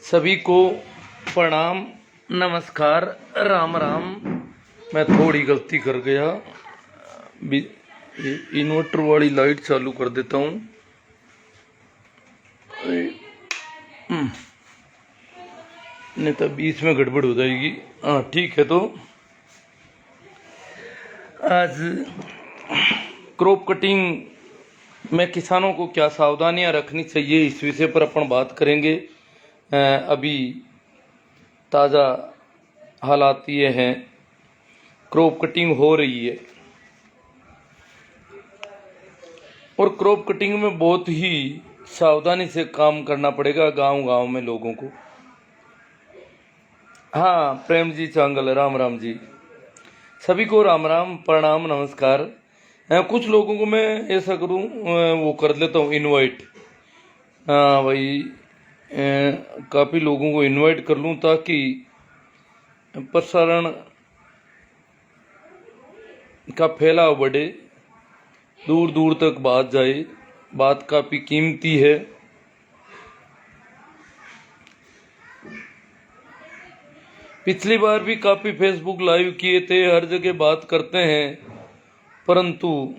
सभी को प्रणाम, नमस्कार, राम राम। मैं थोड़ी गलती कर गया, इन्वर्टर वाली लाइट चालू कर देता हूँ। नहीं तो बीच में गड़बड़ हो जाएगी। हाँ ठीक है। तो आज क्रॉप कटिंग में किसानों को क्या सावधानियां रखनी चाहिए, इस विषय पर अपन बात करेंगे। अभी ताज़ा हालात ये हैं, क्रॉप कटिंग हो रही है और क्रॉप कटिंग में बहुत ही सावधानी से काम करना पड़ेगा गांव-गांव में लोगों को। हाँ प्रेम जी चांगल, राम राम जी। सभी को राम राम, प्रणाम, नमस्कार। कुछ लोगों को मैं ऐसा करूं, वो कर लेता हूँ इनवाइट। हाँ भाई, काफ़ी लोगों को इनवाइट कर लूं ताकि प्रसारण का फैलाव बढ़े, दूर दूर तक बात जाए। बात काफ़ी कीमती है। पिछली बार भी काफ़ी फेसबुक लाइव किए थे, हर जगह बात करते हैं, परंतु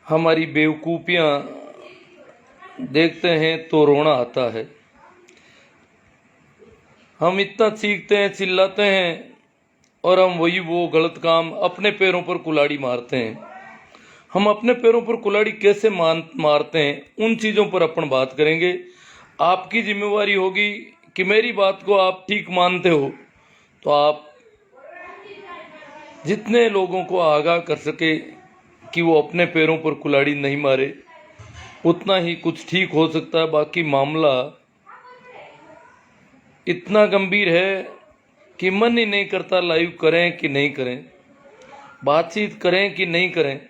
हमारी बेवकूफ़ियाँ देखते हैं तो रोना आता है। हम इतना चीखते हैं, चिल्लाते हैं और हम वो गलत काम अपने पैरों पर कुल्हाड़ी मारते हैं। हम अपने पैरों पर कुल्हाड़ी कैसे मारते हैं, उन चीज़ों पर अपन बात करेंगे। आपकी जिम्मेवारी होगी कि मेरी बात को आप ठीक मानते हो तो आप जितने लोगों को आगाह कर सके कि वो अपने पैरों पर कुल्हाड़ी नहीं मारे, उतना ही कुछ ठीक हो सकता है। बाकी मामला इतना गंभीर है कि मन ही नहीं करता लाइव करें कि नहीं करें, बातचीत करें कि नहीं करें।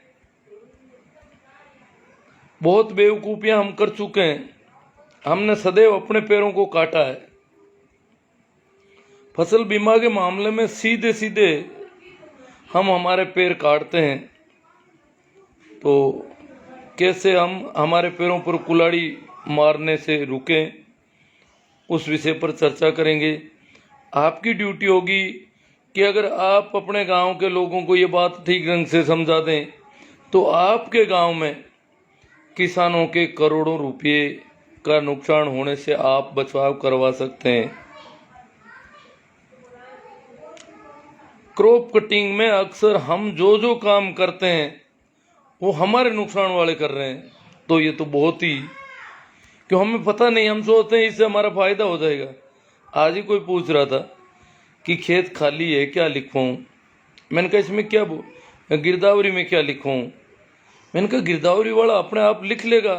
बहुत बेवकूफ़ियाँ हम कर चुके हैं। हमने सदैव अपने पैरों को काटा है। फसल बीमा के मामले में सीधे सीधे हम हमारे पैर काटते हैं, तो कैसे हम हमारे पैरों पर कुल्हाड़ी मारने से रुकें, उस विषय पर चर्चा करेंगे। आपकी ड्यूटी होगी कि अगर आप अपने गांव के लोगों को ये बात ठीक ढंग से समझा दें तो आपके गांव में किसानों के करोड़ों रुपए का नुकसान होने से आप बचाव करवा सकते हैं। क्रॉप कटिंग में अक्सर हम जो काम करते हैं वो हमारे नुकसान वाले कर रहे हैं, तो ये तो बहुत ही, क्यों हमें पता नहीं, हम सोचते हैं इससे हमारा फ़ायदा हो जाएगा। आज ही कोई पूछ रहा था कि खेत खाली है, क्या लिखवाऊँ। मैंने कहा इसमें क्या गिरदावरी में क्या लिखवाऊँ। मैंने कहा गिरदावरी वाला अपने आप लिख लेगा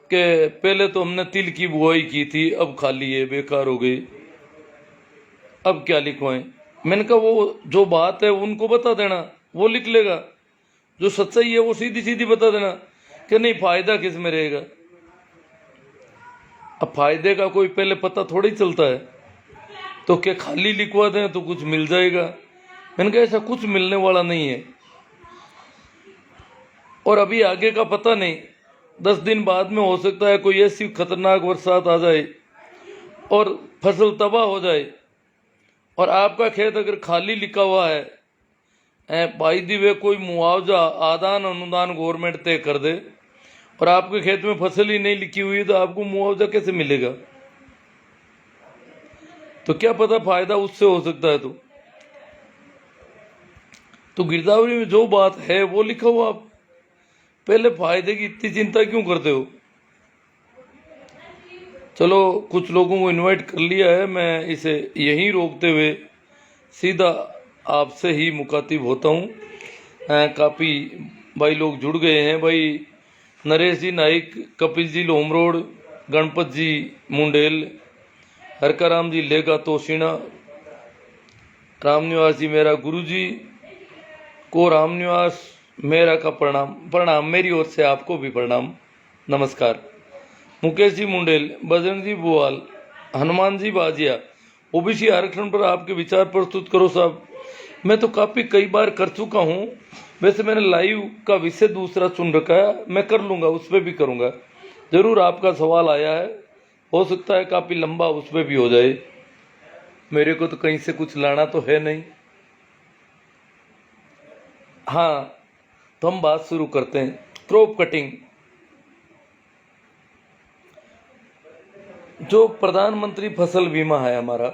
कि पहले तो हमने तिल की बुआई की थी, अब खाली है, बेकार हो गई, अब क्या लिखवाएं। मैंने कहा वो जो बात है उनको बता देना, वो लिख लेगा। जो सच्चाई है वो सीधी सीधी बता देना कि नहीं, फायदा किस में रहेगा। अब फायदे का कोई पहले पता थोड़ी चलता है, तो क्या खाली लिखवा दें तो कुछ मिल जाएगा। मैंने कहा ऐसा कुछ मिलने वाला नहीं है, और अभी आगे का पता नहीं। 10 दिन बाद में हो सकता है कोई ऐसी खतरनाक बरसात आ जाए और फसल तबाह हो जाए, और आपका खेत अगर खाली लिखा हुआ है, बाई दी वे कोई मुआवजा आदान अनुदान गवर्नमेंट तय कर दे और आपके खेत में फसल ही नहीं लिखी हुई है, तो आपको मुआवजा कैसे मिलेगा। तो क्या पता फायदा उससे हो सकता है। तो गिरदावरी में जो बात है वो लिखा हुआ, आप पहले फायदे की इतनी चिंता क्यों करते हो। चलो कुछ लोगों को इनवाइट कर लिया है, मैं इसे यहीं रोकते हुए सीधा आपसे ही मुखातिब होता हूँ। काफ़ी भाई लोग जुड़ गए हैं। भाई नरेश जी नाइक, कपिल जी लोमरोड, गणपत जी मुंडेल, हरकाराम जी लेगा तोशिना, रामनिवास जी मेरा गुरु जी को रामनिवास मेरा का प्रणाम मेरी ओर से आपको भी प्रणाम, नमस्कार। मुकेश जी मुंडेल, बजरंग जी बुआल, हनुमान जी बाजिया, ओबीसी आरक्षण पर आपके विचार प्रस्तुत करो साहब। मैं तो काफ़ी कई बार कर चुका हूँ। वैसे मैंने लाइव का विषय दूसरा चुन रखा है, मैं कर लूँगा, उस पर भी करूँगा। ज़रूर आपका सवाल आया है, हो सकता है काफ़ी लंबा उस पर भी हो जाए, मेरे को तो कहीं से कुछ लाना तो है नहीं। हाँ, तो हम बात शुरू करते हैं। क्रॉप कटिंग, जो प्रधानमंत्री फसल बीमा है हमारा,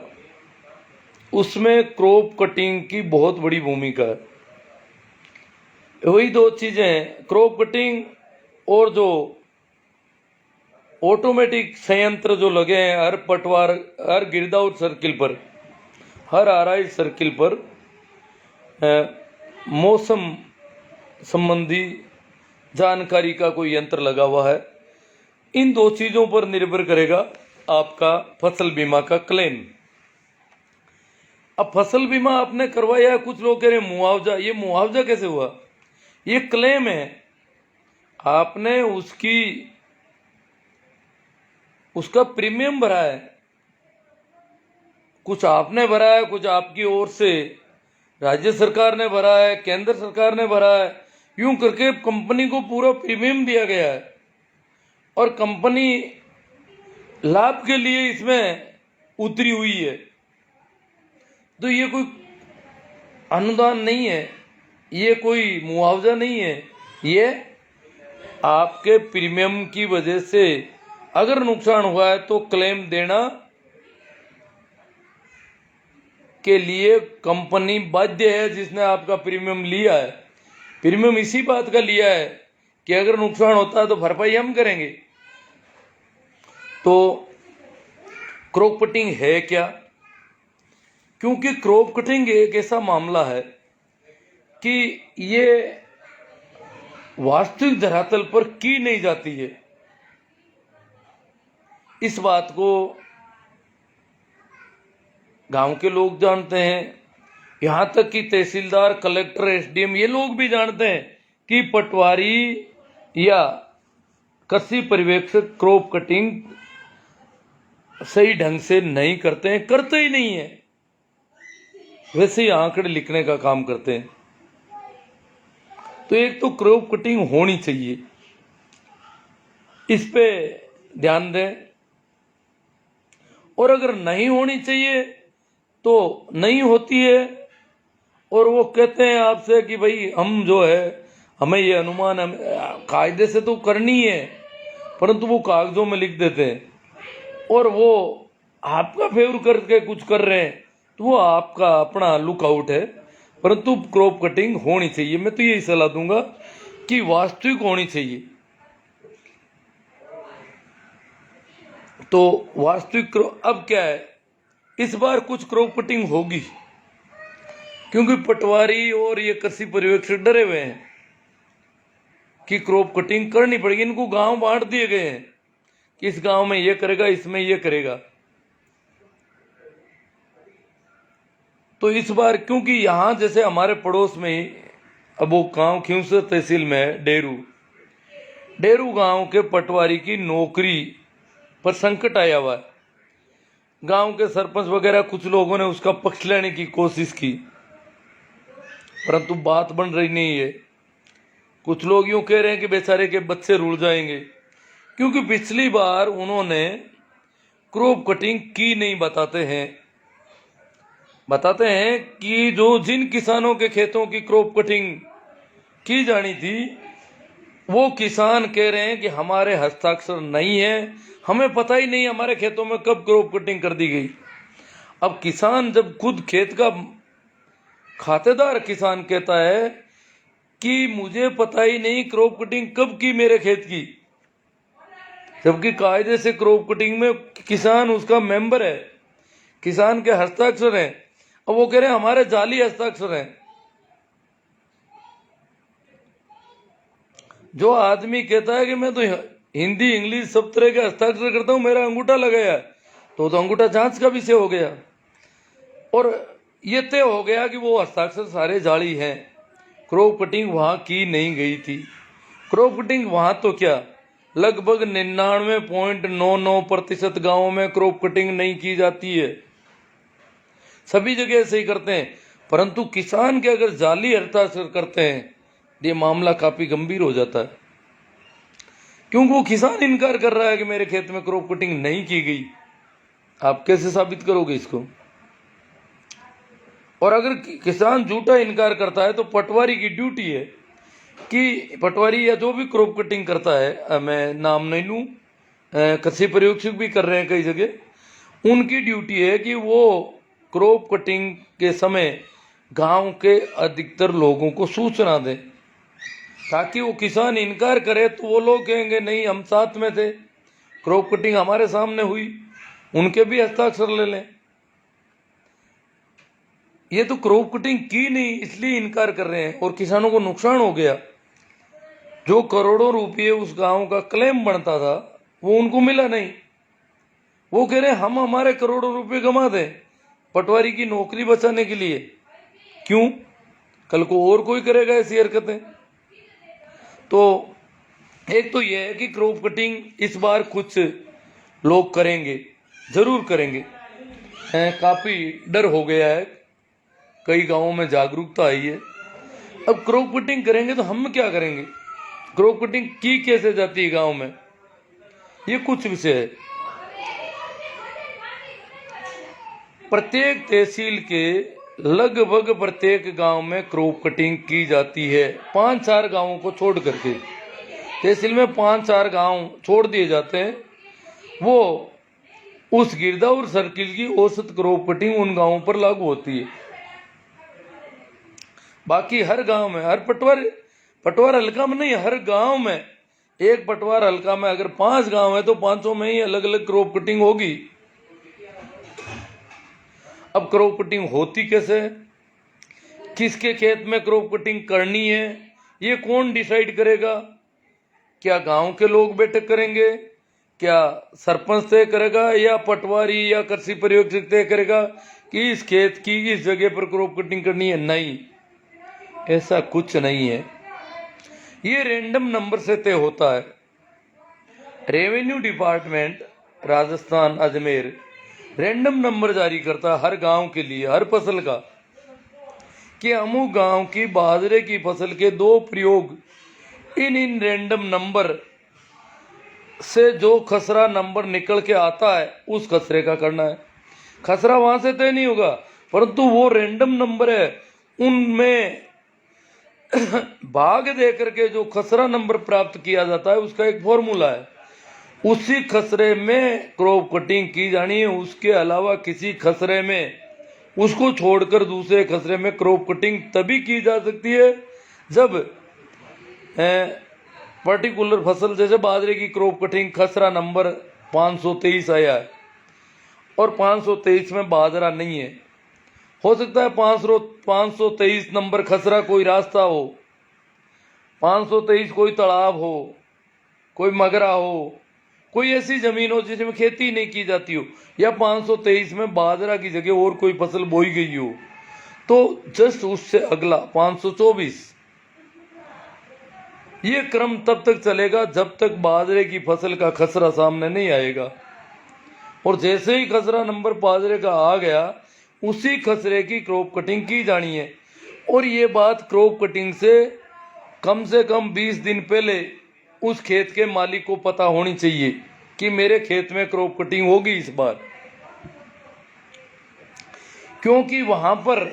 उसमें क्रॉप कटिंग की बहुत बड़ी भूमिका है। वही दो चीजें हैं, क्रॉप कटिंग और जो ऑटोमेटिक संयंत्र जो लगे हैं हर पटवार, हर गिरदाउर सर्किल पर, हर आराई सर्किल पर मौसम संबंधी जानकारी का कोई यंत्र लगा हुआ है। इन दो चीजों पर निर्भर करेगा आपका फसल बीमा का क्लेम। अब फसल बीमा आपने करवाया, कुछ लोग कह रहे हैं मुआवजा, ये मुआवजा कैसे हुआ? ये क्लेम है, आपने उसका प्रीमियम भरा है, कुछ आपने भरा है, कुछ आपकी ओर से राज्य सरकार ने भरा है, केंद्र सरकार ने भरा है, यूं करके कंपनी को पूरा प्रीमियम दिया गया है और कंपनी लाभ के लिए इसमें उतरी हुई है। तो ये कोई अनुदान नहीं है, ये कोई मुआवजा नहीं है, ये आपके प्रीमियम की वजह से अगर नुकसान हुआ है तो क्लेम देना के लिए कंपनी बाध्य है, जिसने आपका प्रीमियम लिया है। प्रीमियम इसी बात का लिया है कि अगर नुकसान होता है तो भरपाई हम करेंगे। तो क्रॉप कटिंग है क्या? क्योंकि क्रॉप कटिंग एक ऐसा मामला है कि ये वास्तविक धरातल पर की नहीं जाती है। इस बात को गांव के लोग जानते हैं, यहां तक कि तहसीलदार, कलेक्टर, एसडीएम, ये लोग भी जानते हैं कि पटवारी या कृषि पर्यवेक्षक क्रॉप कटिंग सही ढंग से नहीं करते हैं, करते ही नहीं है, वैसे ही आंकड़े लिखने का काम करते हैं। तो एक तो क्रॉप कटिंग होनी चाहिए, इस पे ध्यान दें। और अगर नहीं होनी चाहिए तो नहीं होती है, और वो कहते हैं आपसे कि भाई हम जो है हमें ये अनुमान, हम कायदे से तो करनी है, परंतु वो कागजों में लिख देते हैं और वो आपका फेवर करके कुछ कर रहे हैं, तो वो आपका अपना लुकआउट है। परंतु क्रॉप कटिंग होनी चाहिए। मैं तो यही सलाह दूंगा कि वास्तविक होनी चाहिए। तो वास्तविक अब क्या है, इस बार कुछ क्रॉप कटिंग होगी, क्योंकि पटवारी और ये कृषि पर्यवेक्षक डरे हुए हैं कि क्रॉप कटिंग करनी पड़ेगी। इनको गांव बांट दिए गए हैं कि इस गांव में ये करेगा, इसमें ये करेगा। तो इस बार क्योंकि यहां जैसे हमारे पड़ोस में ही, अब वो गांव खिंवसर तहसील में है, डेरू गांव के पटवारी की नौकरी पर संकट आया हुआ है। गांव के सरपंच वगैरह कुछ लोगों ने उसका पक्ष लेने की कोशिश की, परंतु बात बन रही नहीं है। कुछ लोग यूं कह रहे हैं कि बेचारे के बच्चे रुल जाएंगे, क्योंकि पिछली बार उन्होंने क्रॉप कटिंग की नहीं। बताते हैं कि जो जिन किसानों के खेतों की क्रॉप कटिंग की जानी थी, वो किसान कह रहे हैं कि हमारे हस्ताक्षर नहीं है, हमें पता ही नहीं हमारे खेतों में कब क्रॉप कटिंग कर दी गई। अब किसान जब खुद खेत का खातेदार किसान कहता है कि मुझे पता ही नहीं क्रॉप कटिंग कब की मेरे खेत की, जबकि कायदे से क्रॉप कटिंग में किसान उसका मेंबर है, किसान के हस्ताक्षर हैं, अब वो कह रहे हैं हमारे जाली हस्ताक्षर हैं। जो आदमी कहता है कि मैं तो हिंदी इंग्लिश सब तरह के हस्ताक्षर करता हूं, मेरा अंगूठा लगाया, तो अंगूठा जांच का विषय हो गया और ये तय हो गया कि वो हस्ताक्षर सारे जाली हैं। क्रॉप कटिंग वहां की नहीं गई थी। क्रॉप कटिंग वहां तो क्या, लगभग 99.99% गांवों में क्रॉप कटिंग नहीं की जाती है, सभी जगह ऐसे ही करते हैं। परंतु किसान के अगर जाली हस्ताक्षर करते हैं, ये मामला काफी गंभीर हो जाता है, क्योंकि वो किसान इनकार कर रहा है कि मेरे खेत में क्रॉप कटिंग नहीं की गई। आप कैसे साबित करोगे इसको? और अगर किसान झूठा इनकार करता है तो पटवारी की ड्यूटी है कि पटवारी या जो भी क्रॉप कटिंग करता है, मैं नाम नहीं लूँ, कृषि पर्यवेक्षक भी कर रहे हैं कई जगह, उनकी ड्यूटी है कि वो क्रॉप कटिंग के समय गांव के अधिकतर लोगों को सूचना दें, ताकि वो किसान इनकार करे तो वो लोग कहेंगे नहीं हम साथ में थे, क्रॉप कटिंग हमारे सामने हुई, उनके भी हस्ताक्षर ले लें। ये तो क्रॉप कटिंग की नहीं इसलिए इनकार कर रहे हैं और किसानों को नुकसान हो गया। जो करोड़ों रुपये उस गांव का क्लेम बनता था वो उनको मिला नहीं। वो कह रहे हैं हम हमारे करोड़ों रुपए गंवा दें पटवारी की नौकरी बचाने के लिए। क्यों? कल को और कोई करेगा ऐसी हरकतें। तो एक तो यह है कि क्रॉप कटिंग इस बार कुछ लोग करेंगे, जरूर करेंगे। काफी डर हो गया है, कई गांवों में जागरूकता आई है। अब क्रॉप कटिंग करेंगे तो हम क्या करेंगे? क्रॉप कटिंग की कैसे जाती है गांव में, ये कुछ विषय है। प्रत्येक तहसील के लगभग प्रत्येक गांव में क्रॉप कटिंग की जाती है, 5-4 गांवों को छोड़ करके। तहसील में 5-4 गांव छोड़ दिए जाते हैं, वो उस गिरदावर सर्किल की औसत क्रॉप कटिंग उन गांवों पर लागू होती है। बाकी हर गांव में, हर पटवार हल्का में नहीं, हर गांव में, एक पटवार हल्का में अगर 5 गांव है तो 5 में ही अलग अलग क्रॉप कटिंग होगी। अब क्रॉप कटिंग होती कैसे है, किसके खेत में क्रॉप कटिंग करनी है, ये कौन डिसाइड करेगा? क्या गांव के लोग बैठक करेंगे? क्या सरपंच तय करेगा या पटवारी या कृषि पर्यवेक्षक तय करेगा कि इस खेत की इस जगह पर क्रॉप कटिंग करनी है? नहीं, ऐसा कुछ नहीं है। ये रैंडम नंबर से तय होता है। Revenue department Rajasthan Ajmer random number जारी करता है हर गांव के लिए, हर फसल का, कि अमुक गांव की बाजरे की फसल के 2 प्रयोग इन रैंडम नंबर से जो खसरा नंबर निकल के आता है उस खसरे का करना है। खसरा वहां से तय नहीं होगा, परंतु वो रैंडम नंबर है, उनमें भाग दे करके जो खसरा नंबर प्राप्त किया जाता है उसका एक फॉर्मूला है। उसी खसरे में क्रॉप कटिंग की जानी है, उसके अलावा किसी खसरे में, उसको छोड़कर दूसरे खसरे में क्रॉप कटिंग तभी की जा सकती है जब पर्टिकुलर फसल, जैसे बाजरे की क्रॉप कटिंग खसरा नंबर 523 आया है और 523 में बाजरा नहीं है। हो सकता है 523 नंबर खसरा कोई रास्ता हो, 523 कोई तालाब हो, कोई मगरा हो, कोई ऐसी जमीन हो जिसमें खेती नहीं की जाती हो, या 523 में बाजरा की जगह और कोई फसल बोई गई हो, तो जस्ट उससे अगला 524। ये क्रम तब तक चलेगा जब तक बाजरे की फसल का खसरा सामने नहीं आएगा। और जैसे ही खसरा नंबर बाजरे का आ गया, उसी खसरे की क्रॉप कटिंग की जानी है। और ये बात क्रॉप कटिंग से कम 20 दिन पहले उस खेत के मालिक को पता होनी चाहिए कि मेरे खेत में क्रॉप कटिंग होगी इस बार, क्योंकि वहां पर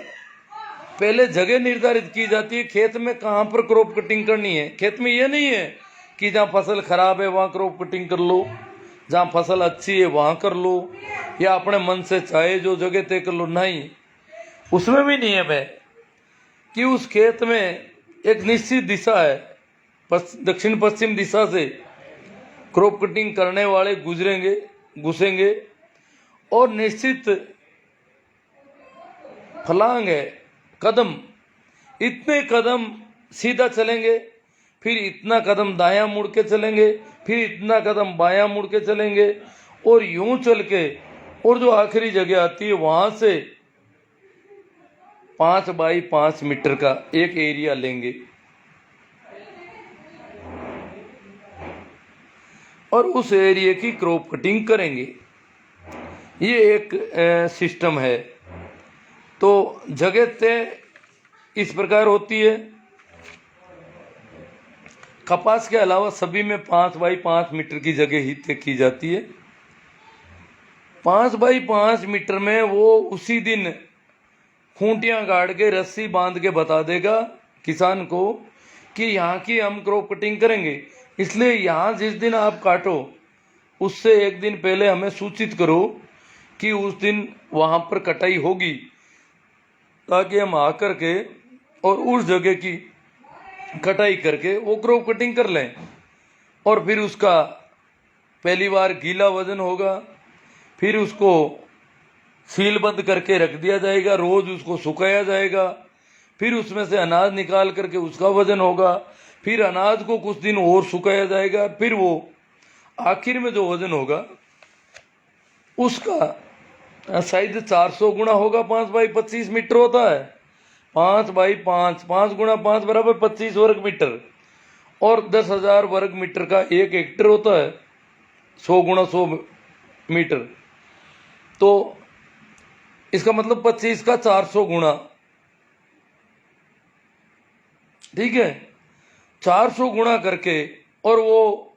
पहले जगह निर्धारित की जाती है खेत में कहां पर क्रॉप कटिंग करनी है। खेत में यह नहीं है कि जहां फसल खराब है वहां क्रॉप कटिंग कर लो, जहां फसल अच्छी है वहां कर लो, या अपने मन से चाहे जो जगह तय कर लो। नहीं, उसमें भी नियम है कि उस खेत में एक निश्चित दिशा है, दक्षिण पश्चिम दिशा से क्रॉप कटिंग करने वाले घुसेंगे और निश्चित फलांग है, कदम, इतने कदम सीधा चलेंगे, फिर इतना कदम दायां मुड़ के चलेंगे, फिर इतना कदम बायां मुड़ के चलेंगे, और यूं चल के, और जो आखिरी जगह आती है वहां से 5 बाई 5 मीटर का एक एरिया लेंगे और उस एरिया की क्रॉप कटिंग करेंगे। ये एक सिस्टम है। तो जगह तय इस प्रकार होती है। कपास के अलावा सभी में 5 बाई 5 मीटर की जगह ही तय की जाती है। 5 बाई 5 मीटर में वो उसी दिन खूंटियां गाड़ के रस्सी बांध के बता देगा किसान को कि यहाँ की हम क्रॉप कटिंग करेंगे, इसलिए यहाँ जिस दिन आप काटो उससे एक दिन पहले हमें सूचित करो कि उस दिन वहाँ पर कटाई होगी, ताकि हम आकर के और उस जगह की कटाई करके वो क्रॉप कटिंग कर लें। और फिर उसका पहली बार गीला वजन होगा, फिर उसको सीलबंद करके रख दिया जाएगा, रोज उसको सुखाया जाएगा, फिर उसमें से अनाज निकाल करके उसका वजन होगा, फिर अनाज को कुछ दिन और सुखाया जाएगा, फिर वो आखिर में जो वजन होगा उसका शायद 400 गुना होगा। 5 बाई 25 मीटर होता है, 5 बाई 5, 5 गुना 5 बराबर 25 वर्ग मीटर, और 10,000 वर्ग मीटर का 1 हेक्टर होता है, 100 गुना 100 मीटर, तो इसका मतलब 25 का 400 गुना, ठीक है, 400 गुना करके और वो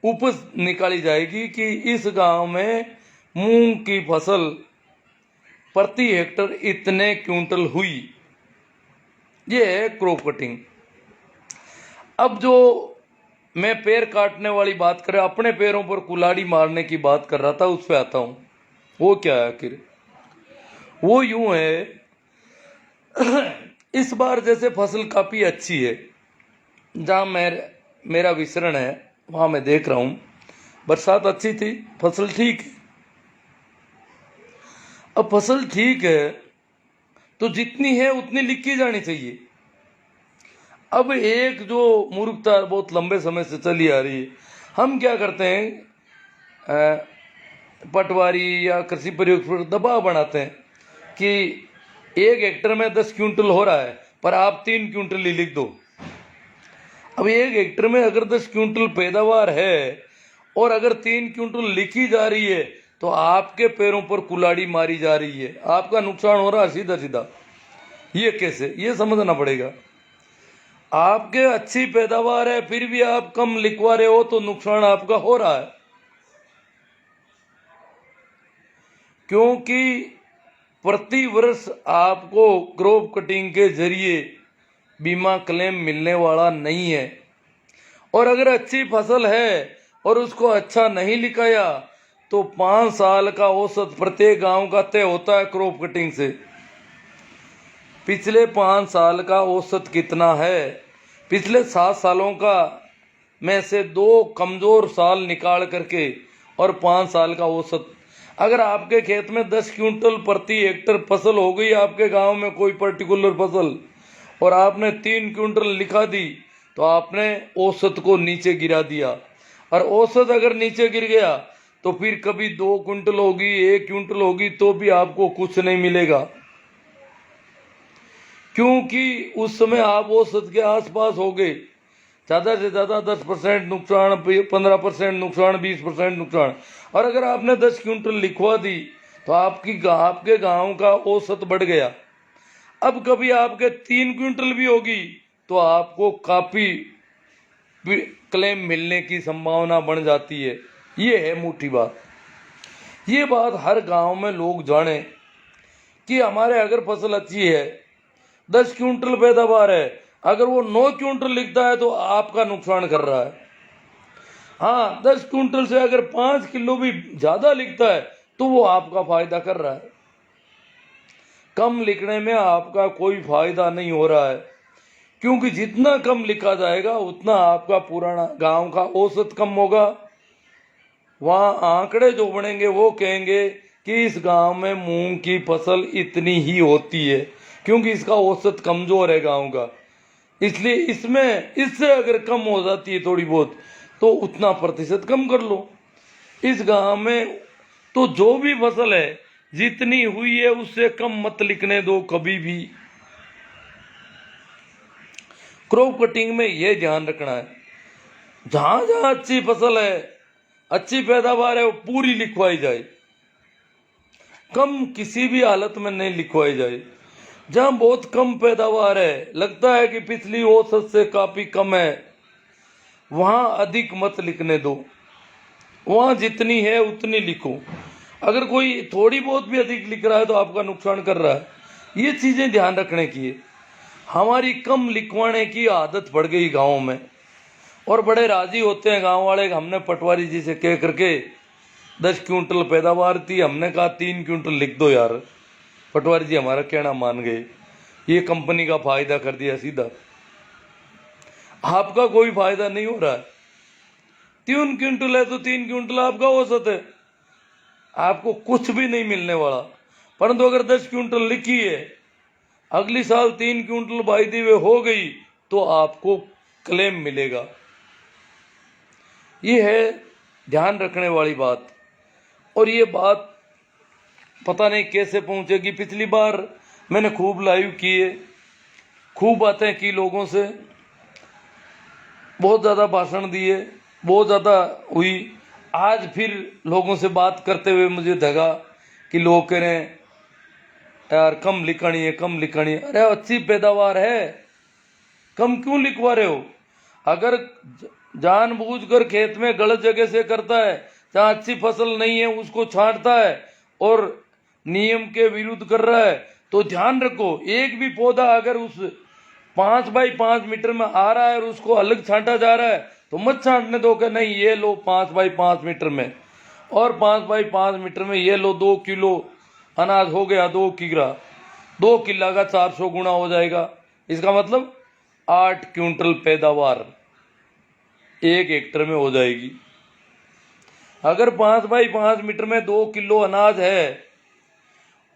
उपज निकाली जाएगी कि इस गांव में मूंग की फसल प्रति हेक्टर इतने क्विंटल हुई। ये है क्रॉप कटिंग। अब जो मैं पैर काटने वाली बात कर रहा, अपने पैरों पर कुल्हाड़ी मारने की बात कर रहा था, उस पे आता हूं। वो क्या है आखिर? वो यूं है, इस बार जैसे फसल काफी अच्छी है, जहां मेरा विचरण है वहां मैं देख रहा हूं बरसात अच्छी थी, फसल ठीक है। अब फसल ठीक है तो जितनी है उतनी लिखी जानी चाहिए। अब एक जो मूर्खता बहुत लंबे समय से चली आ रही है, हम क्या करते हैं, पटवारी या कृषि प्रयोग पर दबाव बनाते हैं कि 1 हेक्टर में 10 क्विंटल हो रहा है, पर आप 3 क्विंटल ही लिख दो। अब 1 हेक्टर में अगर 10 क्विंटल पैदावार है और अगर 3 क्विंटल लिखी जा रही है, तो आपके पैरों पर कुल्हाड़ी मारी जा रही है, आपका नुकसान हो रहा है सीधा सीधा। ये कैसे? ये समझना पड़ेगा। आपके अच्छी पैदावार है फिर भी आप कम लिखवा रहे हो, तो नुकसान आपका हो रहा है, क्योंकि प्रति वर्ष आपको क्रॉप कटिंग के जरिए बीमा क्लेम मिलने वाला नहीं है। और अगर अच्छी फसल है और उसको अच्छा नहीं लिखाया तो 5 साल का औसत प्रत्येक गांव का तय होता है क्रॉप कटिंग से। पिछले 5 साल का औसत कितना है? पिछले 7 सालों का में से 2 कमजोर साल निकाल करके और 5 साल का औसत, अगर आपके खेत में 10 क्विंटल प्रति हेक्टर फसल हो गई, आपके गांव में कोई पर्टिकुलर फसल, और आपने 3 क्विंटल लिखा दी, तो आपने औसत को नीचे गिरा दिया। और औसत अगर नीचे गिर गया तो फिर कभी 2 क्विंटल होगी, 1 क्विंटल होगी, तो भी आपको कुछ नहीं मिलेगा, क्योंकि उस समय आप औसत के आसपास हो गए। ज़्यादा से ज़्यादा 10% नुकसान, 15% नुकसान, 20% नुकसान। और अगर आपने 10 क्विंटल लिखवा दी तो आपके गांव का औसत बढ़ गया। अब कभी आपके 3 क्विंटल भी होगी तो आपको काफी क्लेम मिलने की संभावना बढ़ जाती है। ये है मोटी बात। ये बात हर गांव में लोग जाने कि हमारे अगर फसल अच्छी है, 10 क्विंटल पैदावार है, अगर वो 9 क्विंटल लिखता है तो आपका नुकसान कर रहा है। हाँ, 10 क्विंटल से अगर 5 किलो भी ज्यादा लिखता है तो वो आपका फायदा कर रहा है। कम लिखने में आपका कोई फायदा नहीं हो रहा है, क्योंकि जितना कम लिखा जाएगा उतना आपका पुराना गांव का औसत कम होगा। वहां आंकड़े जो बनेंगे वो कहेंगे कि इस गांव में मूंग की फसल इतनी ही होती है, क्योंकि इसका औसत कमजोर है गांव का, इसलिए इससे अगर कम हो जाती है थोड़ी बहुत तो उतना प्रतिशत कम कर लो। इस गांव में तो जो भी फसल है जितनी हुई है उससे कम मत लिखने दो कभी भी। क्रॉप कटिंग में यह ध्यान रखना है, जहां जहां अच्छी फसल है, अच्छी पैदावार है, वो पूरी लिखवाई जाए, कम किसी भी हालत में नहीं लिखवाई जाए। जहां बहुत कम पैदावार है, लगता है कि पिछली औसत से काफी कम है, वहाँ अधिक मत लिखने दो, वहाँ जितनी है उतनी लिखो। अगर कोई थोड़ी बहुत भी अधिक लिख रहा है तो आपका नुकसान कर रहा है। ये चीज़ें ध्यान रखने की है। हमारी कम लिखवाने की आदत पड़ गई गाँव में, और बड़े राजी होते हैं गांव वाले। हमने पटवारी जी से कह करके 10 क्विंटल पैदावार थी, हमने कहा 3 क्विंटल लिख दो यार। पटवारी जी हमारा कहना मान गए, ये कंपनी का फायदा कर दिया सीधा। आपका कोई फायदा नहीं हो रहा है। 3 क्विंटल है तो 3 क्विंटल आपका औसत है, आपको कुछ भी नहीं मिलने वाला। परंतु अगर 10 क्विंटल लिखी है, अगली साल 3 क्विंटल वायदे हुए हो गई तो आपको क्लेम मिलेगा। ये है ध्यान रखने वाली बात। और ये बात पता नहीं कैसे पहुंचेगी। पिछली बार मैंने खूब लाइव किए, खूब बातें की लोगों से, बहुत ज़्यादा भाषण दिए, बहुत ज़्यादा हुई। आज फिर लोगों से बात करते हुए मुझे लगा कि लोग कह रहे हैं यार कम लिखनी है, कम लिखनी है। अरे अच्छी पैदावार है, कम क्यों लिखवा रहे हो? अगर जानबूझकर खेत में गलत जगह से करता है, जहाँ अच्छी फसल नहीं है उसको छांटता है और नियम के विरुद्ध कर रहा है, तो ध्यान रखो, एक भी पौधा अगर उस 5 बाई 5 मीटर में आ रहा है और उसको अलग छांटा जा रहा है तो मत छांटने दो कि नहीं ये लो 5 बाई 5 मीटर में, और 5 बाई 5 मीटर में ये लो 2 किलो अनाज हो गया, 2 किला, 2 किला का 400 गुना हो जाएगा। इसका मतलब 8 क्विंटल पैदावार 1 हेक्टर में हो जाएगी। अगर 5 बाई 5 मीटर में 2 किलो अनाज है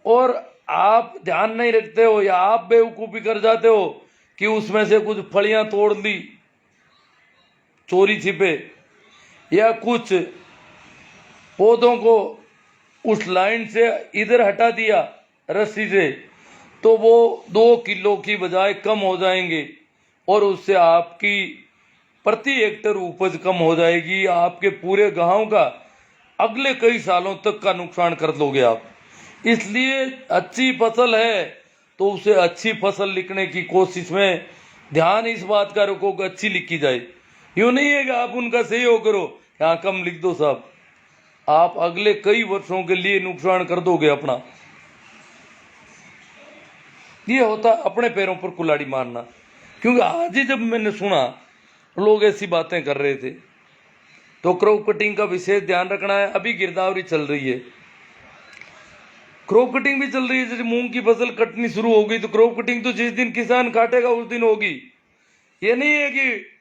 और आप ध्यान नहीं रखते हो या आप बेवकूफ़ी कर जाते हो कि उसमें से कुछ फलियां तोड़ ली चोरी छिपे, या कुछ पौधों को उस लाइन से इधर हटा दिया रस्सी से, तो वो 2 किलो की बजाय कम हो जाएंगे और उससे आपकी प्रति हेक्टर उपज कम हो जाएगी। आपके पूरे गांव का अगले कई सालों तक का नुकसान कर दोगे आप। इसलिए अच्छी फसल है तो उसे अच्छी फसल लिखने की कोशिश में ध्यान इस बात का रखो कि अच्छी लिखी जाए। यूँ नहीं है कि आप उनका सहयोग करो, यहाँ कम लिख दो साहब, आप अगले कई वर्षों के लिए नुकसान कर दोगे अपना। ये होता अपने पैरों पर कुल्हाड़ी मारना। क्योंकि आज ही जब मैंने सुना लोग ऐसी बातें कर रहे थे, तो क्रॉप कटिंग का विशेष ध्यान रखना है। अभी गिरदावरी चल रही है, क्रॉप कटिंग भी चल रही है। जैसे मूंग की फसल कटनी शुरू हो गई तो क्रॉप कटिंग तो जिस दिन किसान काटेगा उस दिन होगी। ये नहीं है कि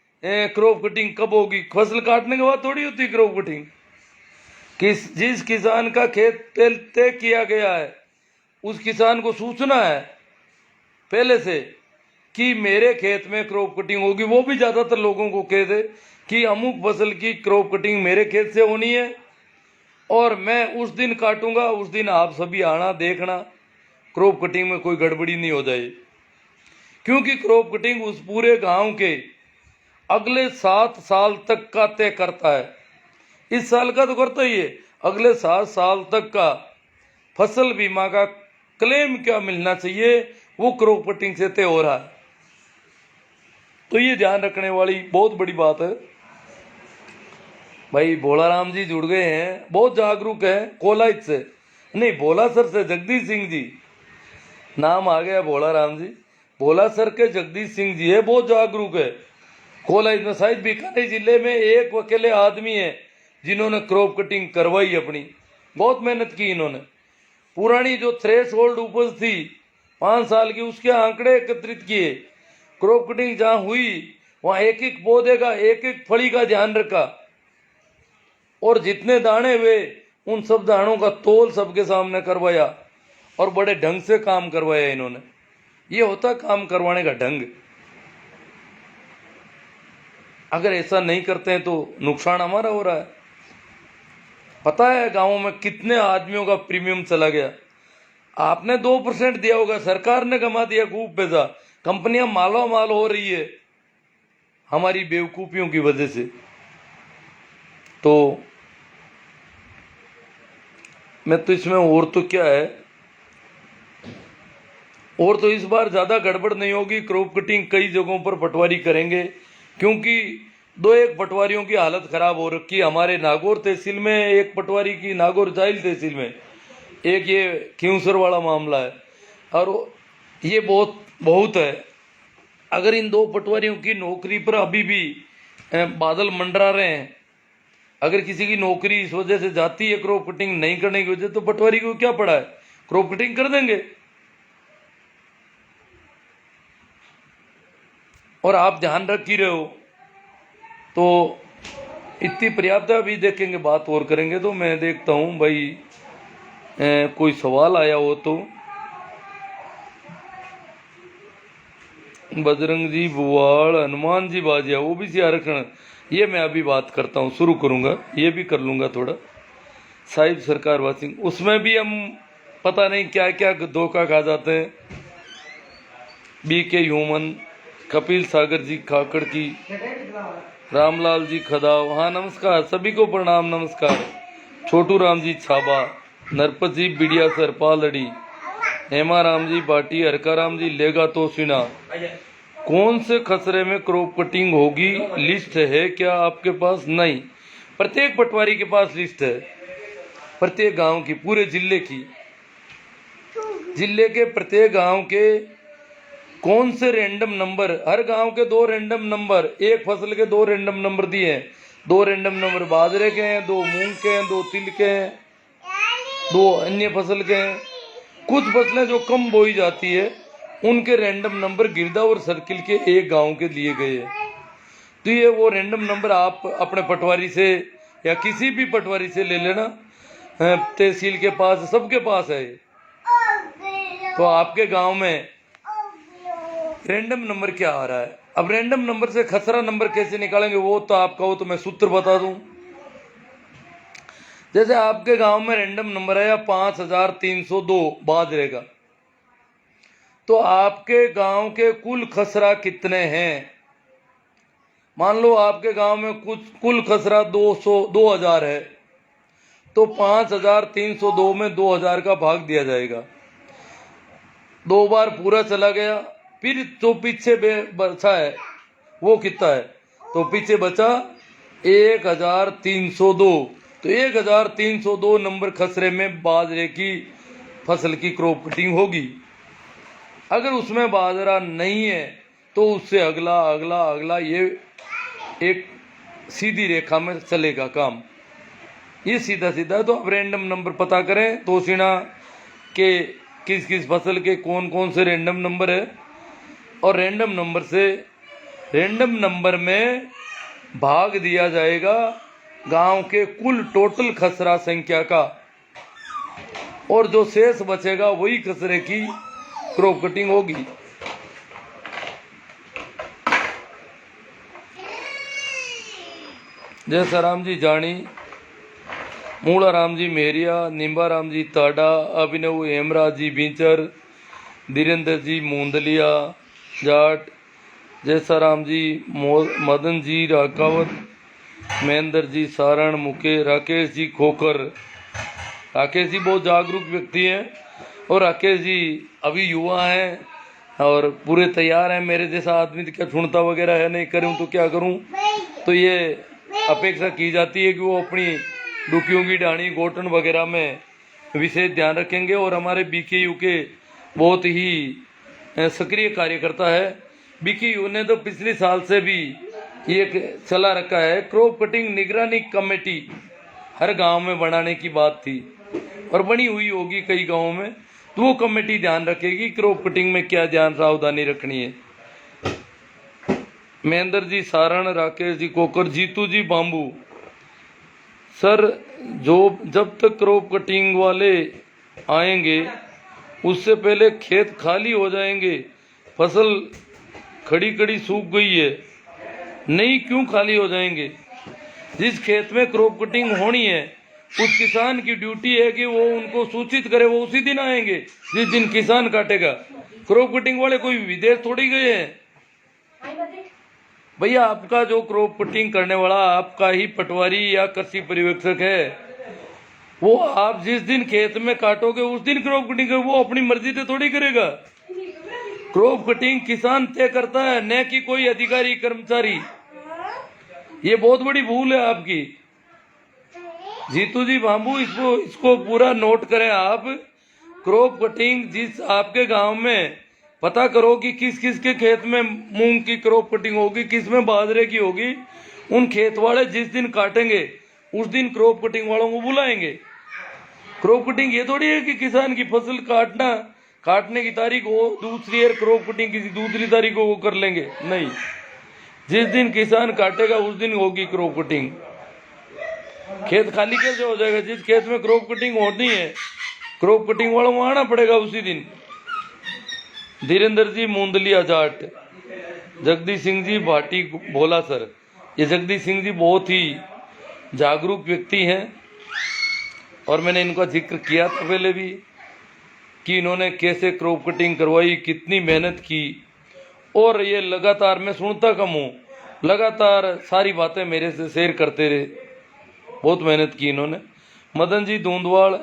क्रॉप कटिंग कब होगी, फसल काटने के बाद थोड़ी होती क्रॉप कटिंग। जिस किसान का खेत तय किया गया है उस किसान को सूचना है पहले से कि मेरे खेत में क्रॉप कटिंग होगी। वो भी ज़्यादातर लोगों को कह दे कि अमुक फसल की क्रॉप कटिंग मेरे खेत से होनी है और मैं उस दिन काटूंगा, उस दिन आप सभी आना देखना क्रॉप कटिंग में कोई गड़बड़ी नहीं हो जाए। क्योंकि क्रॉप कटिंग उस पूरे गांव के अगले 7 साल तक का तय करता है। इस साल का तो करता ही है, अगले 7 साल तक का फसल बीमा का क्लेम क्या मिलना चाहिए वो क्रॉप कटिंग से तय हो रहा है। तो ये ध्यान रखने वाली बहुत बड़ी बात है। भाई भोलाराम जी जुड़ गए हैं, बहुत जागरूक है, कोलाइच से नहीं भोला सर से जगदीश सिंह जी नाम आ गया। भोलाराम जी भोला सर के जगदीश सिंह जी है, बहुत जागरूक है। कोलाइच में शायद बीकानेर जिले में एक अकेले आदमी है जिन्होंने क्रॉप कटिंग करवाई अपनी, बहुत मेहनत की इन्होंने। पुरानी जो थ्रेश होल्ड उपज थी 5 साल की उसके आंकड़े एकत्रित किए, क्रॉप कटिंग जहाँ हुई वहाँ एक एक पौधे का एक एक फली का ध्यान रखा और जितने दाने हुए उन सब दानों का तोल सबके सामने करवाया और बड़े ढंग से काम करवाया इन्होंने। ये होता काम करवाने का ढंग। अगर ऐसा नहीं करते हैं तो नुकसान हमारा हो रहा है। पता है गांवों में कितने आदमियों का प्रीमियम चला गया। आपने 2% दिया होगा, सरकार ने कमा दिया खूब पैसा, कंपनियां मालो माल हो रही है हमारी बेवकूफियों की वजह से। तो मैं तो इसमें और तो क्या है, और तो इस बार ज़्यादा गड़बड़ नहीं होगी। क्रॉप कटिंग कई जगहों पर पटवारी करेंगे क्योंकि दो एक पटवारियों की हालत खराब हो रखी। हमारे नागौर तहसील में एक पटवारी की, नागौर जाइल तहसील में एक ये खियूसर वाला मामला है, और ये बहुत है। अगर इन दो पटवारियों की नौकरी पर अभी भी बादल मंडरा रहे हैं, अगर किसी की नौकरी इस वजह से जाती है क्रॉप कटिंग नहीं करने की वजह, तो पटवारी को क्या पड़ा है, क्रॉप कटिंग कर देंगे। और आप ध्यान रख ही रहे हो, तो इतनी पर्याप्त है। अभी देखेंगे, बात और करेंगे। तो मैं देखता हूं भाई कोई सवाल आया हो तो। बजरंग जी बुवाड़, हनुमान जी बाजिया, ओबीसी आरक्षण, ये मैं अभी बात करता हूँ, शुरू करूँगा, ये भी कर लूँगा थोड़ा। साहिब सरकार वासिंग, उसमें भी हम पता नहीं क्या क्या धोखा खा जाते हैं। BK ह्यूमन, कपिल सागर जी खाकड़ की, रामलाल जी खदाव, हाँ नमस्कार, सभी को प्रणाम, नमस्कार। छोटू राम जी छाबा, नरपत जी बिडिया सर पालड़ी, हेमा राम जी बाटी, हरका राम जी लेगा तो सुना। कौन से खसरे में क्रॉप कटिंग होगी, लिस्ट है क्या आपके पास? नहीं, प्रत्येक पटवारी के पास लिस्ट है, प्रत्येक गांव की, पूरे जिले की, जिले के प्रत्येक गांव के कौन से रैंडम नंबर, हर गांव के 2 रैंडम नंबर, एक फसल के 2 रैंडम नंबर दिए हैं। 2 रैंडम नंबर बाजरे के हैं, 2 मूंग के हैं, 2 तिल के हैं, 2 अन्य फसल के हैं। कुछ फसलें जो कम बोई जाती है उनके रैंडम नंबर गिरदा और सर्किल के एक गांव के लिए गए हैं। तो ये वो रैंडम नंबर आप अपने पटवारी से या किसी भी पटवारी से ले लेना, तहसील के पास, सबके पास है। तो आपके गांव में रैंडम नंबर क्या आ रहा है? अब रैंडम नंबर से खसरा नंबर कैसे निकालेंगे, वो तो आप कहो तो मैं सूत्र बता दूं। जैसे आपके गांव में रैंडम नंबर है 5302 बाजरे का, तो आपके गांव के कुल खसरा कितने हैं? मान लो आपके गांव में कुल खसरा 2000 है, तो 5302 में 2000 का भाग दिया जाएगा। 2 बार पूरा चला गया, फिर जो पीछे बचा है वो कितना है? तो पीछे बचा 1302। तो 1302 नंबर खसरे में बाजरे की फसल की क्रॉप कटिंग होगी। अगर उसमें बाजरा नहीं है तो उससे अगला अगला अगला, ये एक सीधी रेखा में चलेगा काम, ये सीधा सीधा। तो अब रैंडम नंबर पता करें तोशिना के किस किस फसल के कौन कौन से रैंडम नंबर है, और रैंडम नंबर से, रैंडम नंबर में भाग दिया जाएगा गांव के कुल टोटल खसरा संख्या का, और जो शेष बचेगा वही खसरे की क्रॉप कटिंग होगी। जैसा राम जी जानी, मूला राम जी मेरिया, निम्बा राम जी ताडा, अभिनव हेमराज जी बींचर, धीरेन्द्र जी मूंदलिया जाट, जैसा राम जी मदन जी राकावत, महेंद्र जी सारण मुके, राकेश जी खोकर। राकेश जी बहुत जागरूक व्यक्ति हैं, और राकेश जी अभी युवा हैं और पूरे तैयार हैं। मेरे जैसा आदमी तो क्या छुड़ता वगैरह है, नहीं करूं तो क्या करूं, तो ये अपेक्षा की जाती है कि वो अपनी डुकियों की डाणी गोटन वगैरह में विशेष ध्यान रखेंगे। और हमारे BKU के बहुत ही सक्रिय कार्यकर्ता है। BKU ने तो पिछले साल से भी ये चला रखा है, क्रॉप कटिंग निगरानी कमेटी हर गांव में बनाने की बात थी, और बनी हुई होगी कई गांवों में। तो वो कमेटी ध्यान रखेगी क्रॉप कटिंग में क्या ध्यान सावधानी रखनी है। महेंद्र जी सारण, राकेश जी कोकर, जीतू जी बाम्बू। सर जब तक क्रॉप कटिंग वाले आएंगे उससे पहले खेत खाली हो जाएंगे, फसल खड़ी खड़ी सूख गई है। नहीं, क्यों खाली हो जाएंगे? जिस खेत में क्रॉप कटिंग होनी है उस किसान की ड्यूटी है कि वो उनको सूचित करे, वो उसी दिन आएंगे जिस दिन किसान काटेगा। क्रॉप कटिंग वाले कोई विदेश थोड़ी गए हैं भैया। आपका जो क्रॉप कटिंग करने वाला आपका ही पटवारी या कृषि पर्यवेक्षक है, वो आप जिस दिन खेत में काटोगे उस दिन क्रॉप कटिंग वो अपनी मर्जी से थोड़ी करेगा। क्रॉप कटिंग किसान तय करता है, न कि कोई अधिकारी कर्मचारी। ये बहुत बड़ी भूल है आपकी। जीतू जी बाबू, इसको पूरा नोट करें आप। क्रॉप कटिंग जिस आपके गांव में पता करो कि किस किस के खेत में मूंग की क्रॉप कटिंग होगी, किस में बाजरे की होगी। उन खेत वाले जिस दिन काटेंगे उस दिन क्रॉप कटिंग वालों को बुलाएंगे। क्रॉप कटिंग ये थोड़ी है कि किसान की फसल काटने की तारीख हो दूसरी है, क्रॉप कटिंग किसी दूसरी तारीख को वो कर लेंगे। नहीं, जिस दिन किसान काटेगा उस दिन होगी क्रॉप कटिंग। खेत खाली कैसे हो जाएगा? जिस खेत में क्रॉप कटिंग होनी है क्रॉप कटिंग वालों को आना पड़ेगा उसी दिन। धीरेन्द्र जी मूंदलिया जाट, जगदीश सिंह जी भाटी भोला सर। ये जगदीश सिंह जी बहुत ही जागरूक व्यक्ति हैं और मैंने इनका जिक्र किया था पहले भी कि इन्होंने कैसे क्रॉप कटिंग करवाई, कितनी मेहनत की। और ये लगातार, मैं सुनता कम हूँ, लगातार सारी बातें मेरे से शेयर करते रहे। बहुत मेहनत की इन्होंने। मदन जी धूंधवाड़,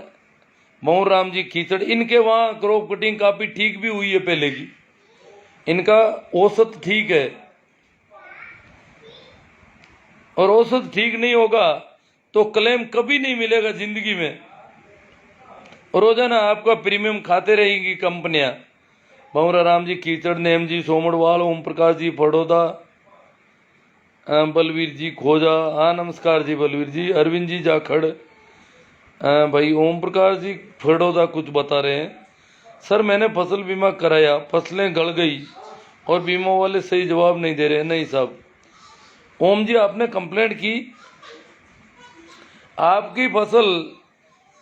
मोहन राम जी कीचड़, इनके वहाँ क्रॉप कटिंग काफ़ी ठीक भी हुई है पहले की। इनका औसत ठीक है और औसत ठीक नहीं होगा तो क्लेम कभी नहीं मिलेगा जिंदगी में। रोजाना आपका प्रीमियम खाते रहेंगी कंपनियां। भंवरा राम जी कीचड़, नेम जी सोमड़वाल, ओम प्रकाश जी फड़ौदा, बलवीर जी खोजा, हाँ नमस्कार जी बलवीर जी, अरविंद जी जाखड़, भाई ओम प्रकाश जी फड़ौदा कुछ बता रहे हैं। सर मैंने फसल बीमा कराया, फसलें गल गई और बीमा वाले सही जवाब नहीं दे रहे। नहीं साहब, ओम जी आपने कंप्लेंट की, आपकी फसल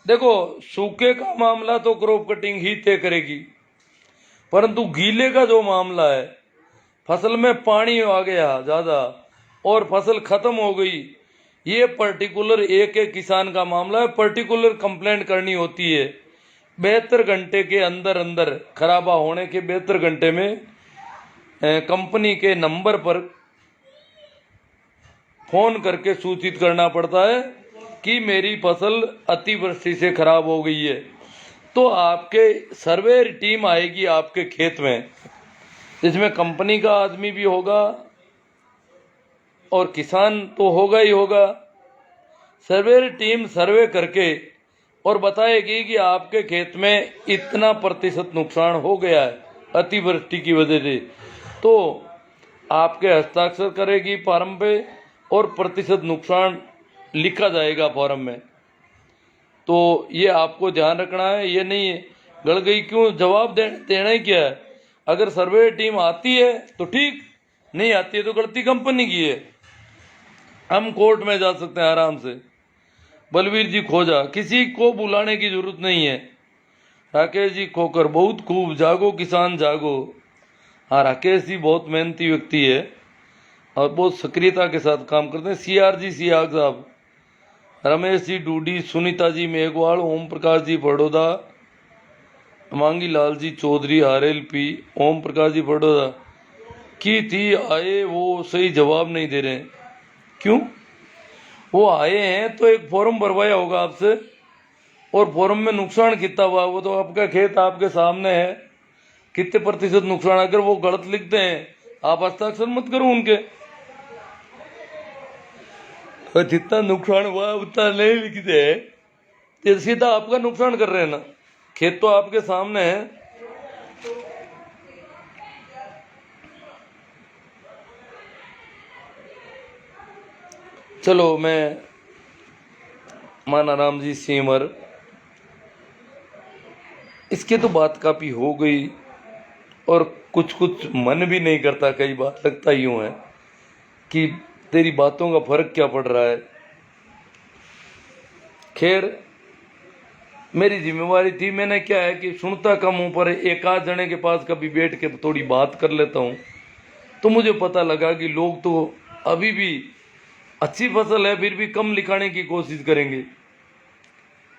देखो, सूखे का मामला तो क्रॉप कटिंग ही तय करेगी, परंतु गीले का जो मामला है, फसल में पानी आ गया ज़्यादा और फसल खत्म हो गई, ये पर्टिकुलर एक किसान का मामला है। पर्टिकुलर कंप्लेंट करनी होती है 72 घंटे के अंदर अंदर, खराबा होने के 72 घंटे में कंपनी के नंबर पर फोन करके सूचित करना पड़ता है कि मेरी फसल अतिवृष्टि से खराब हो गई है। तो आपके सर्वे टीम आएगी आपके खेत में, जिसमें कंपनी का आदमी भी होगा और किसान तो होगा ही होगा। सर्वे टीम सर्वे करके और बताएगी कि आपके खेत में इतना प्रतिशत नुकसान हो गया है अतिवृष्टि की वजह से, तो आपके हस्ताक्षर करेगी फॉर्म पे और प्रतिशत नुकसान लिखा जाएगा फॉर्म में। तो ये आपको ध्यान रखना है। ये नहीं है गड़ गई क्यों, जवाब देना ही क्या है। अगर सर्वे टीम आती है तो ठीक, नहीं आती है तो गलती कंपनी की है। हम कोर्ट में जा सकते हैं आराम से। बलवीर जी खोजा, किसी को बुलाने की जरूरत नहीं है। राकेश जी खोकर, बहुत खूब, जागो किसान जागो। हाँ, राकेश जी बहुत मेहनती व्यक्ति है और बहुत सक्रियता के साथ काम करते हैं। CR जी सियाग साहब, रमेश जी डूडी, सुनीता जी मेघवाल, ओम प्रकाश जी बड़ौदा, मांगी लाल जी चौधरी RLP, ओम प्रकाश जी बड़ौदा की थी आए, वो सही जवाब नहीं दे रहे हैं। क्यों? वो आए हैं तो एक फॉर्म भरवाया होगा आपसे, और फॉर्म में नुकसान कितना हुआ वो तो आपका खेत आपके सामने है, कितने प्रतिशत नुकसान। अगर वो गलत लिखते हैं आप हस्ताक्षर मत करो उनके, तो जितना नुकसान हुआ उतना नहीं लिखते हैं, तो सीधा आपका नुकसान कर रहे हैं ना। खेत तो आपके सामने है। चलो, मैं मानाराम जी सीमर, इसके तो बात काफ़ी हो गई और कुछ कुछ मन भी नहीं करता, कई बार लगता यूँ है कि तेरी बातों का फर्क क्या पड़ रहा है। खैर, मेरी जिम्मेवारी थी, मैंने क्या है कि सुनता कम हूँ पर एक आध जने के पास कभी बैठ के थोड़ी बात कर लेता हूँ, तो मुझे पता लगा कि लोग तो अभी भी अच्छी फसल है फिर भी कम लिखाने की कोशिश करेंगे,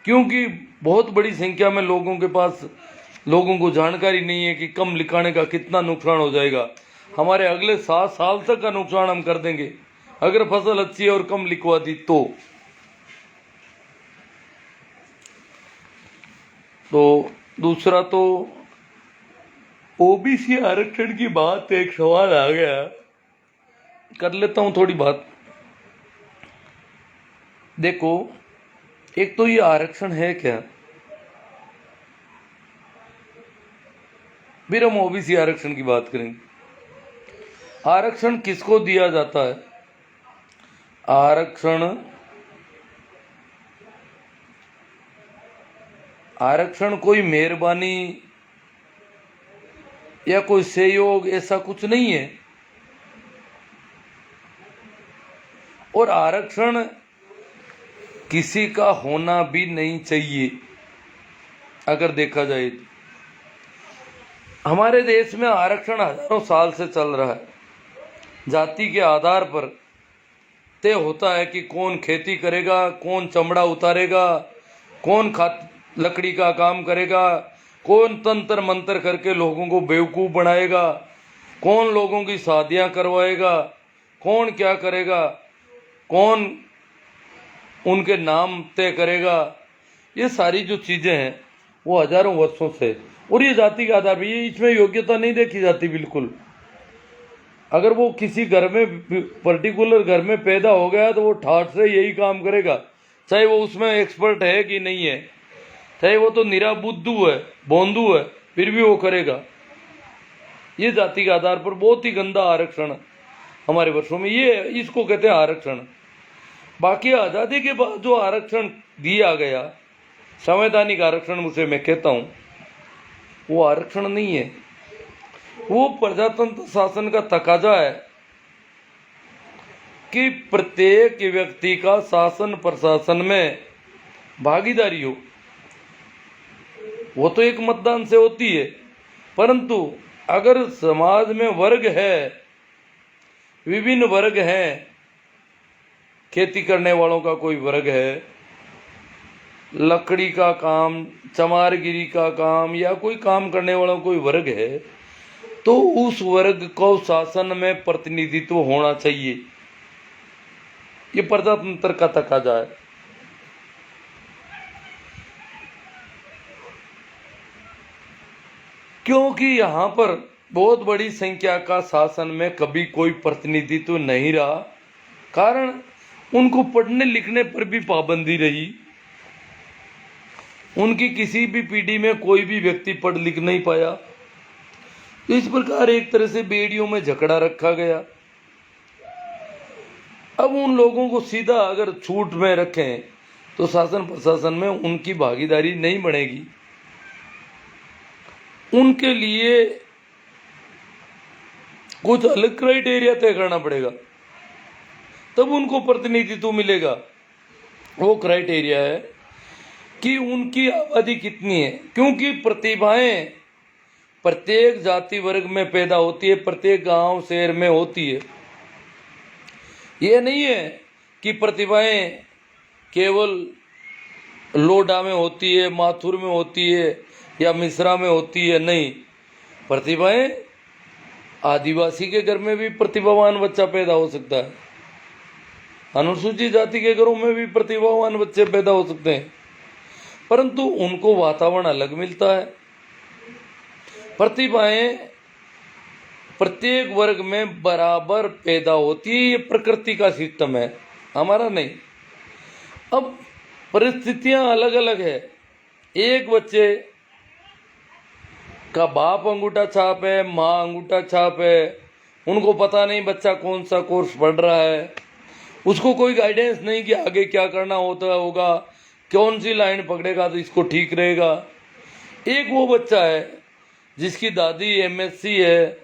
क्योंकि बहुत बड़ी संख्या में लोगों को जानकारी नहीं है कि कम लिखाने का कितना नुकसान हो जाएगा। हमारे अगले 7 साल तक का नुकसान हम कर देंगे अगर फसल अच्छी है और कम लिखवा दी तो दूसरा तो OBC आरक्षण की बात, एक सवाल आ गया, कर लेता हूँ थोड़ी बात। देखो, एक तो ये आरक्षण है क्या, फिर हम ओबीसी आरक्षण की बात करेंगे। आरक्षण किसको दिया जाता है? आरक्षण कोई मेहरबानी या कोई सहयोग ऐसा कुछ नहीं है। और आरक्षण किसी का होना भी नहीं चाहिए। अगर देखा जाए तो हमारे देश में आरक्षण हजारों साल से चल रहा है। जाति के आधार पर तय होता है कि कौन खेती करेगा, कौन चमड़ा उतारेगा, कौन लकड़ी का काम करेगा, कौन तंत्र मंत्र करके लोगों को बेवकूफ़ बनाएगा, कौन लोगों की शादियां करवाएगा, कौन क्या करेगा, कौन उनके नाम तय करेगा। ये सारी जो चीज़ें हैं वो हजारों वर्षों से, और ये जाति के आधार पर, ये इसमें योग्यता नहीं देखी जाती बिल्कुल। अगर वो किसी घर में, पर्टिकुलर घर में पैदा हो गया तो वो ठाठ से यही काम करेगा, चाहे वो उसमें एक्सपर्ट है कि नहीं है, चाहे वो तो निरा बुद्धू है, बोंदू है, फिर भी वो करेगा। ये जाति के आधार पर बहुत ही गंदा आरक्षण हमारे वर्षों में, ये इसको कहते हैं आरक्षण। बाकी आज़ादी के बाद जो आरक्षण दिया गया, संवैधानिक आरक्षण उसे मैं कहता हूँ, वो आरक्षण नहीं है, वो प्रजातंत्र शासन का तकाजा है कि प्रत्येक व्यक्ति का शासन प्रशासन में भागीदारी हो। वो तो एक मतदान से होती है, परंतु अगर समाज में वर्ग है, विभिन्न वर्ग हैं, खेती करने वालों का कोई वर्ग है, लकड़ी का काम, चमारगिरी का काम, या कोई काम करने वालों कोई वर्ग है, तो उस वर्ग को शासन में प्रतिनिधित्व होना चाहिए। ये प्रजातंत्र का तकाजा है। क्योंकि यहाँ पर बहुत बड़ी संख्या का शासन में कभी कोई प्रतिनिधित्व नहीं रहा, कारण उनको पढ़ने लिखने पर भी पाबंदी रही। उनकी किसी भी पीढ़ी में कोई भी व्यक्ति पढ़ लिख नहीं पाया। तो इस प्रकार एक तरह से बेड़ियों में जकड़ा रखा गया। अब उन लोगों को सीधा अगर छूट में रखें तो शासन प्रशासन में उनकी भागीदारी नहीं बढ़ेगी। उनके लिए कुछ अलग क्राइटेरिया तय करना पड़ेगा, तब उनको प्रतिनिधित्व मिलेगा। वो क्राइटेरिया है कि उनकी आबादी कितनी है, क्योंकि प्रतिभाएं प्रत्येक जाति वर्ग में पैदा होती है, प्रत्येक गांव शहर में होती है। ये नहीं है कि प्रतिभाएं केवल लोडा में होती है, माथुर में होती है या मिश्रा में होती है। नहीं, प्रतिभाएं आदिवासी के घर में भी प्रतिभावान बच्चा पैदा हो सकता है, अनुसूचित जाति के घरों में भी प्रतिभावान बच्चे पैदा हो सकते हैं, परंतु उनको वातावरण अलग मिलता है। प्रतिभाएं प्रत्येक वर्ग में बराबर पैदा होती है, ये प्रकृति का सिस्टम है, हमारा नहीं। अब परिस्थितियां अलग अलग है। एक बच्चे का बाप अंगूठा छाप है, माँ अंगूठा छाप है, उनको पता नहीं बच्चा कौन सा कोर्स पढ़ रहा है, उसको कोई गाइडेंस नहीं कि आगे क्या करना होता होगा, कौन सी लाइन पकड़ेगा तो इसको ठीक रहेगा। एक वो बच्चा है जिसकी दादी एमएससी है,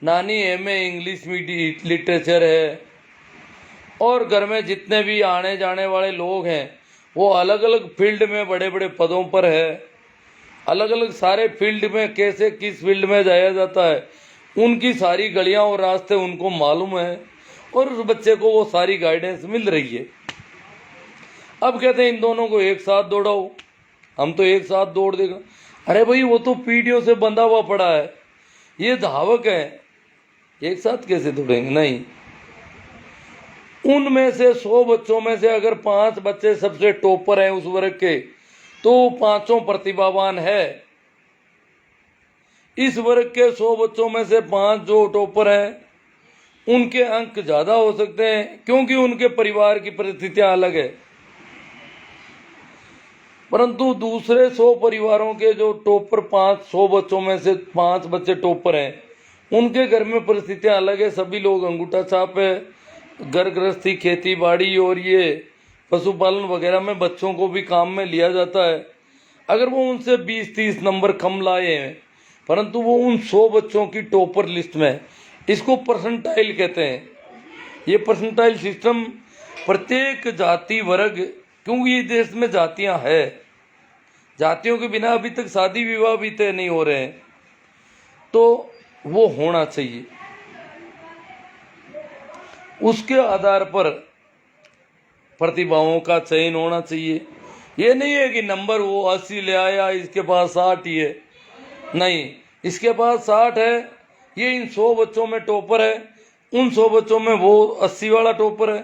नानी एमए इंग्लिश मीडियम लिटरेचर है, और घर में जितने भी आने जाने वाले लोग हैं वो अलग अलग फील्ड में बड़े बड़े पदों पर है। अलग अलग सारे फील्ड में कैसे किस फील्ड में जाया जाता है, उनकी सारी गलियां और रास्ते उनको मालूम है, और उस बच्चे को वो सारी गाइडेंस मिल रही है। अब कहते हैं इन दोनों को एक साथ दौड़ाओ, हम तो एक साथ दौड़ देगा। अरे भाई, वो तो पीढ़ियों से बंधा हुआ पड़ा है, ये धावक है, एक साथ कैसे दौड़ेंगे? नहीं। उनमें से 100 बच्चों में से अगर 5 बच्चे सबसे टॉपर हैं उस वर्ग के, तो 5 प्रतिभावान है। इस वर्ग के 100 बच्चों में से 5 जो टॉपर हैं उनके अंक ज़्यादा हो सकते हैं क्योंकि उनके परिवार की परिस्थितियां अलग है। परंतु दूसरे 100 परिवारों के जो टॉपर 500 बच्चों में से 5 बच्चे टॉपर हैं, उनके घर में परिस्थितियां अलग है। सभी लोग अंगूठा छाप है, घर गृहस्थी, खेती बाड़ी और ये पशुपालन वगैरह में बच्चों को भी काम में लिया जाता है। अगर वो उनसे 20-30 नंबर कम लाए हैं, परंतु वो उन 100 बच्चों की टॉपर लिस्ट में, इसको परसेंटाइल कहते हैं। ये परसेंटाइल सिस्टम प्रत्येक जाति वर्ग, क्योंकि ये देश में जातियां है, जातियों के बिना अभी तक शादी विवाह भी तय नहीं हो रहे हैं, तो वो होना चाहिए। उसके आधार पर प्रतिभाओं का चयन होना चाहिए। ये नहीं है कि नंबर वो 80 ले आया, इसके पास 60 ही है। नहीं, इसके पास 60 है, ये इन 100 बच्चों में टॉपर है, उन 100 बच्चों में वो 80 वाला टॉपर है।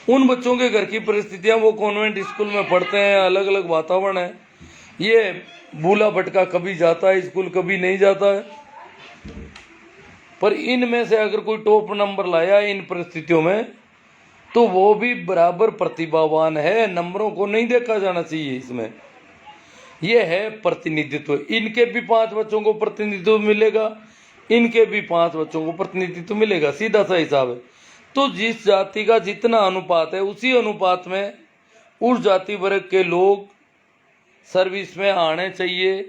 उन बच्चों के घर की परिस्थितियां, वो कॉन्वेंट स्कूल में पढ़ते हैं, अलग अलग वातावरण है। ये बूला भटका कभी जाता है स्कूल, कभी नहीं जाता है। पर इनमें से अगर कोई टॉप नंबर लाया इन परिस्थितियों में, तो वो भी बराबर प्रतिभावान है। नंबरों को नहीं देखा जाना चाहिए इसमें। ये है प्रतिनिधित्व। इनके भी 5 बच्चों को प्रतिनिधित्व मिलेगा, इनके भी 5 बच्चों को प्रतिनिधित्व मिलेगा, सीधा सा हिसाब है। तो जिस जाति का जितना अनुपात है, उसी अनुपात में उस जाति वर्ग के लोग सर्विस में आने चाहिए,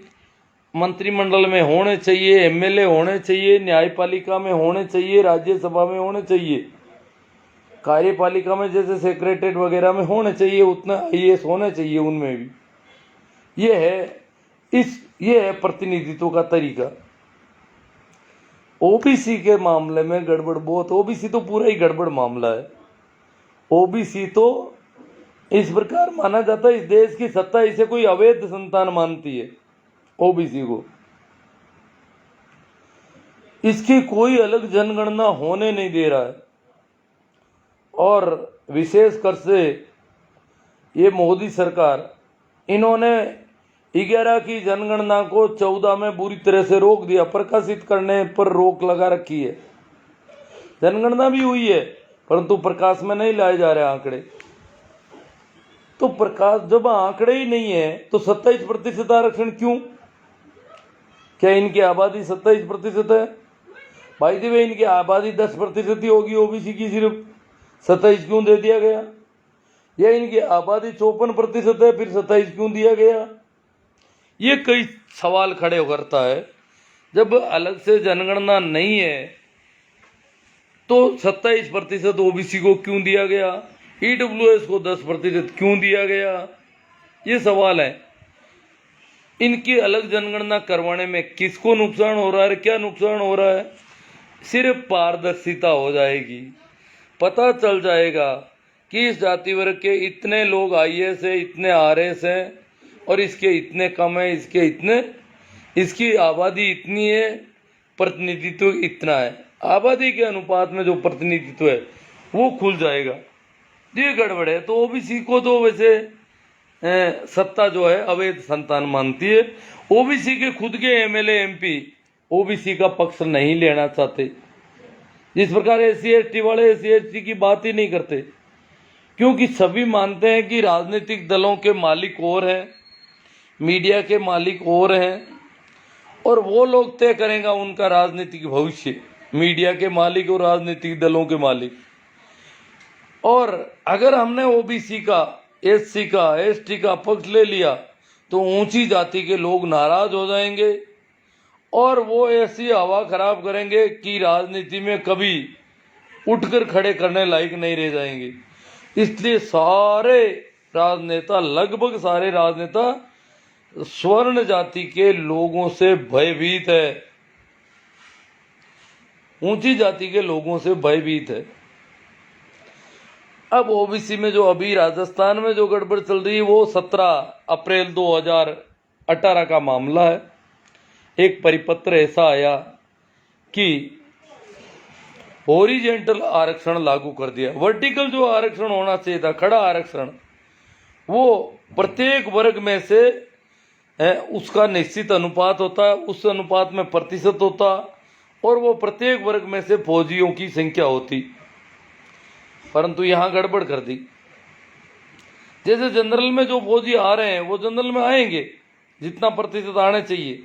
मंत्रिमंडल में होने चाहिए, एमएलए होने चाहिए, न्यायपालिका में होने चाहिए, राज्यसभा में होने चाहिए, कार्यपालिका में जैसे सेक्रेटरीट वगैरह में होने चाहिए, उतना आईएएस होने चाहिए उनमें भी। ये है प्रतिनिधित्व का तरीका। ओबीसी के मामले में गड़बड़ बहुत, ओबीसी तो पूरा ही गड़बड़ मामला है। ओबीसी तो इस प्रकार माना जाता है, इस देश की सत्ता इसे कोई अवैध संतान मानती है ओबीसी को। इसकी कोई अलग जनगणना होने नहीं दे रहा है। और विशेषकर से ये मोदी सरकार, इन्होंने 11 की जनगणना को 14 में बुरी तरह से रोक दिया, प्रकाशित करने पर रोक लगा रखी है। जनगणना भी हुई है, परंतु प्रकाश में नहीं लाए जा रहे आंकड़े। तो प्रकाश, जब आंकड़े ही नहीं है तो 27% आरक्षण क्यों? क्या इनकी आबादी 27% है? भाई दी वे, इनकी आबादी 10% ही होगी ओबीसी की, सिर्फ 27 क्यों दे दिया गया? या इनकी आबादी 54% है, फिर 27 क्यों दिया गया? ये कई सवाल खड़े करता है। जब अलग से जनगणना नहीं है तो 27% ओबीसी को क्यों दिया गया? ईडब्ल्यूएस को 10% क्यों दिया गया? ये सवाल है। इनकी अलग जनगणना करवाने में किसको नुकसान हो रहा है, क्या नुकसान हो रहा है? सिर्फ पारदर्शिता हो जाएगी, पता चल जाएगा कि इस जाति वर्ग के इतने लोग आईएएस है, इतने आरएस हैं, और इसके इतने कम है, इसके इतने, इसकी आबादी इतनी है, प्रतिनिधित्व इतना है। आबादी के अनुपात में जो प्रतिनिधित्व है वो खुल जाएगा। ये गड़बड़ है। तो ओबीसी को तो वैसे सत्ता जो है अवैध संतान मानती है। ओबीसी के खुद के एमएलए एमपी ओबीसी का पक्ष नहीं लेना चाहते। जिस प्रकार एससी एसटी वाले एससी एसटी की बात ही नहीं करते, क्योंकि सभी मानते हैं कि राजनीतिक दलों के मालिक और हैं, मीडिया के मालिक और हैं, और वो लोग तय करेंगे उनका राजनीतिक भविष्य, मीडिया के मालिक और राजनीतिक दलों के मालिक। और अगर हमने ओबीसी का, एससी का, एसटी का पक्ष ले लिया तो ऊंची जाति के लोग नाराज हो जाएंगे और वो ऐसी हवा खराब करेंगे कि राजनीति में कभी उठकर खड़े करने लायक नहीं रह जाएंगे। इसलिए सारे राजनेता, लगभग सारे राजनेता स्वर्ण जाति के लोगों से भयभीत है, ऊंची जाति के लोगों से भयभीत है। अब ओबीसी में जो अभी राजस्थान में जो गड़बड़ चल रही है वो 17 अप्रैल 2018 का मामला है। एक परिपत्र ऐसा आया कि हॉरिजॉन्टल आरक्षण लागू कर दिया। वर्टिकल जो आरक्षण होना चाहिए था, खड़ा आरक्षण, वो प्रत्येक वर्ग में से उसका निश्चित अनुपात होता है, उस अनुपात में प्रतिशत होता, और वो प्रत्येक वर्ग में से फौजियों की संख्या होती, परंतु यहाँ गड़बड़ कर दी। जैसे जनरल में जो फौजी आ रहे हैं वो जनरल में आएंगे, जितना प्रतिशत आने चाहिए,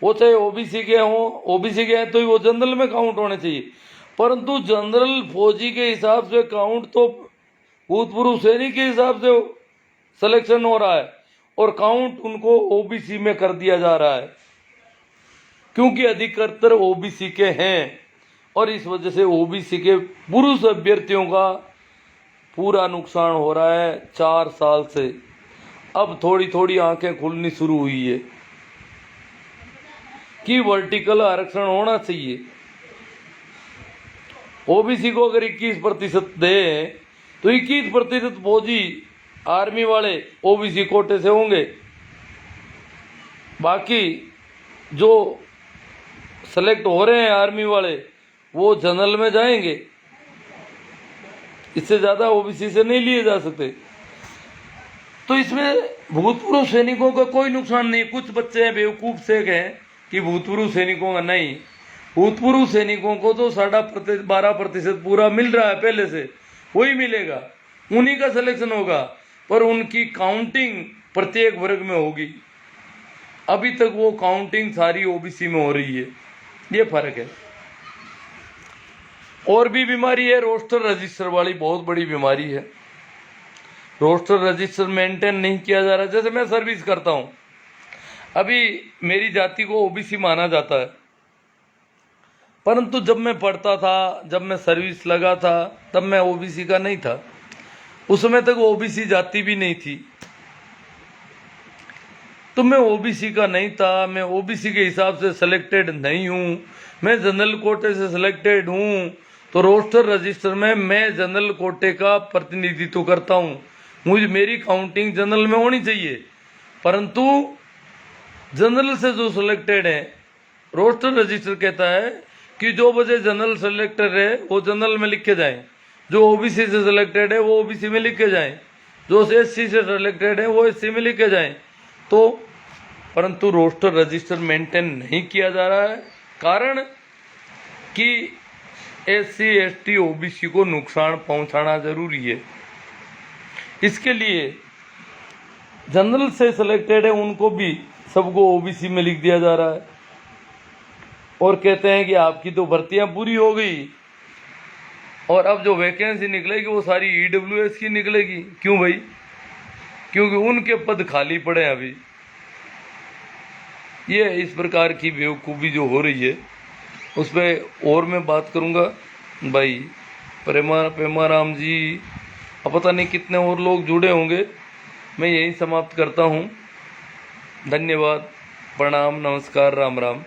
वो चाहे ओबीसी के हों, ओबीसी के हैं तो ही वो जनरल में काउंट होने चाहिए, परंतु जनरल फौजी के हिसाब से काउंट तो भूतपूर्व सैनिक के हिसाब से सिलेक्शन हो रहा है, और काउंट उनको ओबीसी में कर दिया जा रहा है, क्योंकि अधिकतर ओबीसी के हैं, और इस वजह से ओबीसी के पुरुष अभ्यर्थियों का पूरा नुकसान हो रहा है 4 साल से। अब थोड़ी थोड़ी आंखें खुलनी शुरू हुई है कि वर्टिकल आरक्षण होना चाहिए। ओबीसी को अगर 21% दे तो 21% फौजी आर्मी वाले ओबीसी कोटे से होंगे, बाकी जो सेलेक्ट हो रहे हैं आर्मी वाले वो जनरल में जाएंगे। इससे ज़्यादा ओबीसी से नहीं लिए जा सकते। तो इसमें भूतपूर्व सैनिकों का कोई नुकसान नहीं। कुछ बच्चे हैं बेवकूफ़ से कहें कि भूतपूर्व सैनिकों का नहीं, भूतपूर्व सैनिकों को तो 12.5% पूरा मिल रहा है, पहले से वही मिलेगा, उन्हीं का सिलेक्शन होगा, पर उनकी काउंटिंग प्रत्येक वर्ग में होगी। अभी तक वो काउंटिंग सारी ओबीसी में हो रही है, ये फर्क है। और भी बीमारी है, रोस्टर रजिस्टर वाली बहुत बड़ी बीमारी है। रोस्टर रजिस्टर मेंटेन नहीं किया जा रहा। जैसे मैं सर्विस करता हूँ, अभी मेरी जाति को ओबीसी माना जाता है, परंतु जब मैं पढ़ता था, जब मैं सर्विस लगा था, तब मैं ओबीसी का नहीं था। उस समय तक ओबीसी जाति भी नहीं थी, तो मैं ओबीसी का नहीं था, मैं ओबीसी के हिसाब से सिलेक्टेड नहीं हूँ, मैं जनरल कोटे से सिलेक्टेड हूँ, तो रोस्टर रजिस्टर में मैं जनरल कोटे का प्रतिनिधित्व करता हूँ, मेरी काउंटिंग जनरल में होनी चाहिए। परंतु जनरल से जो सिलेक्टेड है, रोस्टर रजिस्टर कहता है कि जो बजे जनरल सिलेक्टेड है वो जनरल में लिखे जाएं, जो ओबीसी से सिलेक्टेड है वो ओबीसी में लिखे जाएं, जो एससी से सिलेक्टेड है वो एससी में लिखे जाएं। तो परंतु रोस्टर रजिस्टर मेंटेन नहीं किया जा रहा है, कारण कि एससी एसटी ओबीसी को नुकसान पहुंचाना जरूरी है। इसके लिए जनरल से सिलेक्टेड है उनको भी सबको ओबीसी में लिख दिया जा रहा है, और कहते हैं कि आपकी तो भर्तियां पूरी हो गई और अब जो वैकेंसी निकलेगी वो सारी ईडब्ल्यूएस की निकलेगी। क्यों भाई? क्योंकि उनके पद खाली पड़े हैं अभी। ये इस प्रकार की बेवकूफ़ी जो हो रही है उस पर और मैं बात करूँगा भाई। प्रेमाराम जी, अब पता नहीं कितने और लोग जुड़े होंगे। मैं यही समाप्त करता हूँ। धन्यवाद, प्रणाम, नमस्कार, राम राम।